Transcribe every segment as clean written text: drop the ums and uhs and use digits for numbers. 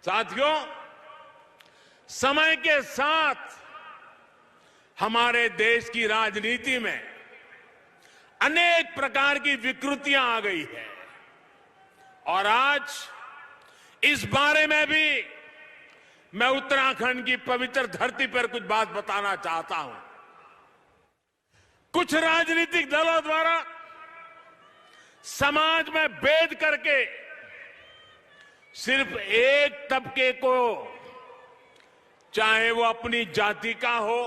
साथियों, समय के साथ हमारे देश की राजनीति में अनेक प्रकार की विकृतियां आ गई है और आज इस बारे में भी मैं उत्तराखंड की पवित्र धरती पर कुछ बात बताना चाहता हूं। कुछ राजनीतिक दलों द्वारा समाज में भेद करके सिर्फ एक तबके को, चाहे वो अपनी जाति का हो,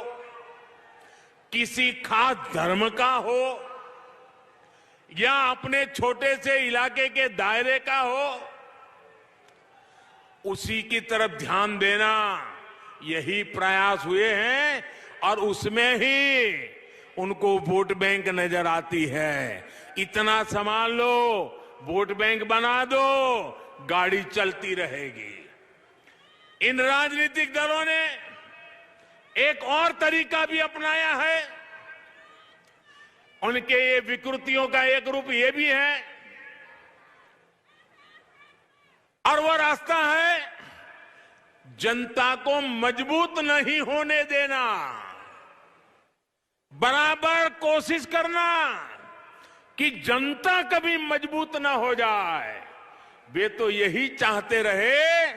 किसी खास धर्म का हो या अपने छोटे से इलाके के दायरे का हो, उसी की तरफ ध्यान देना, यही प्रयास हुए हैं और उसमें ही उनको वोट बैंक नजर आती है। इतना संभाल लो, वोट बैंक बना दो, गाड़ी चलती रहेगी। इन राजनीतिक दलों ने एक और तरीका भी अपनाया है। उनके ये विकृतियों का एक रूप ये भी है और वो रास्ता है जनता को मजबूत नहीं होने देना, बराबर कोशिश करना कि जनता कभी मजबूत ना हो जाए। वे तो यही चाहते रहे,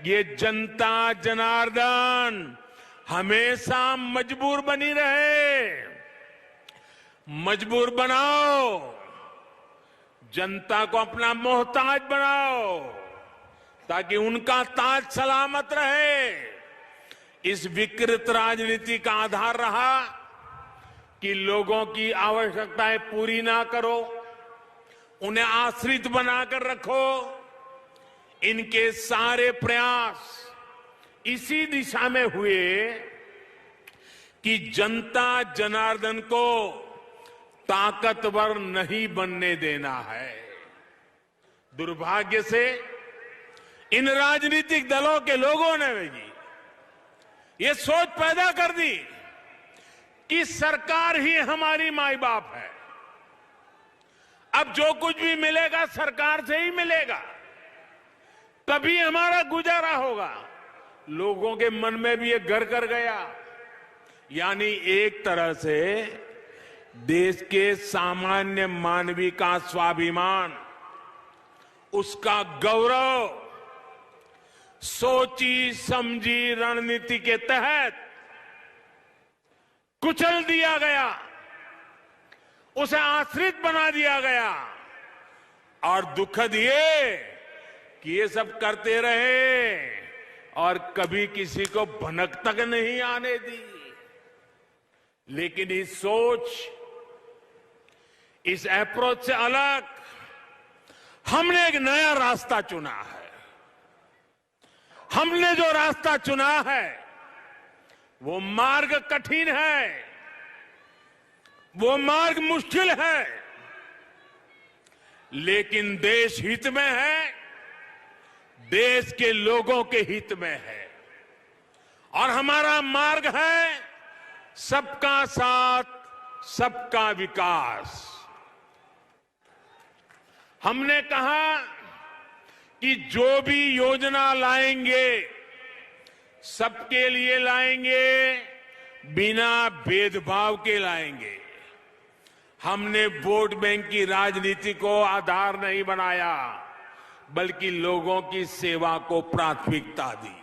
ये जनता जनार्दन हमेशा मजबूर बनी रहे। मजबूर बनाओ, जनता को अपना मोहताज बनाओ ताकि उनका ताज सलामत रहे। इस विकृत राजनीति का आधार रहा कि लोगों की आवश्यकताएं पूरी ना करो, उन्हें आश्रित बनाकर रखो। इनके सारे प्रयास इसी दिशा में हुए कि जनता जनार्दन को ताकतवर नहीं बनने देना है। दुर्भाग्य से इन राजनीतिक दलों के लोगों ने भी ये सोच पैदा कर दी कि सरकार ही हमारी माई बाप है, अब जो कुछ भी मिलेगा सरकार से ही मिलेगा, तभी हमारा गुजारा होगा। लोगों के मन में भी ये घर कर गया। यानी एक तरह से देश के सामान्य मानवी का स्वाभिमान, उसका गौरव सोची समझी रणनीति के तहत कुचल दिया गया, उसे आश्रित बना दिया गया। और दुखद ये कि ये सब करते रहे और कभी किसी को भनक तक नहीं आने दी। लेकिन इस सोच, इस अप्रोच से अलग हमने एक नया रास्ता चुना है। हमने जो रास्ता चुना है वो मार्ग कठिन है, वो मार्ग मुश्किल है, लेकिन देश हित में है, देश के लोगों के हित में है। और हमारा मार्ग है सबका साथ, सबका विकास। हमने कहा कि जो भी योजना लाएंगे सबके लिए लाएंगे, बिना भेदभाव के लाएंगे। हमने वोट बैंक की राजनीति को आधार नहीं बनाया, बल्कि लोगों की सेवा को प्राथमिकता दी।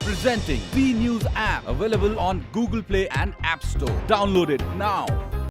Presenting B News app, available on Google Play and App Store. Download it now.